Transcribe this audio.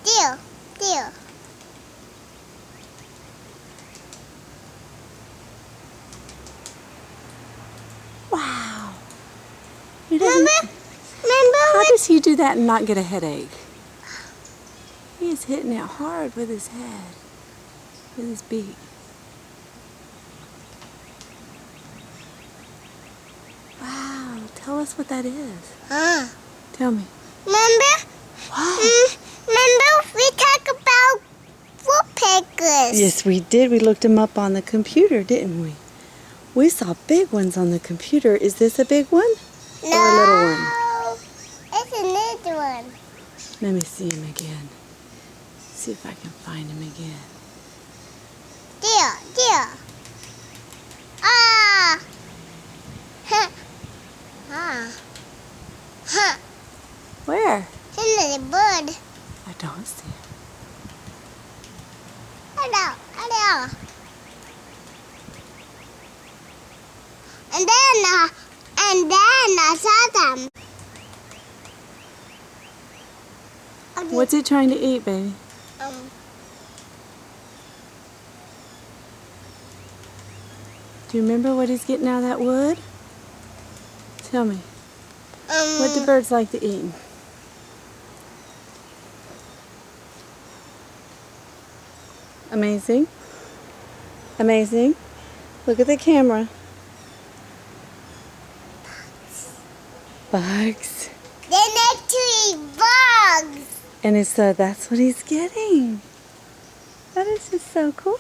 Deer. Wow. He doesn't. Remember How does he do that and not get a headache? He is hitting it hard with his head, with his beak. Wow. Tell us what that is. Tell me. Remember? What? Remember we talked about woodpeckers? Yes, we did. We looked them up on the computer, didn't we? We saw big ones on the computer. Is this a big one? No. Or a little one? It's a little one. Let me see him again. See if I can find him again. Deer. Ah. Where? It's a little bird. I don't see him. Hello. And then I saw them. What's it trying to eat, baby? Do you remember what he's getting out of that wood? Tell me. What do birds like to eat? Amazing. Amazing. Look at the camera. Bugs. They like to eat bugs. And it's that's what he's getting. That is just so cool.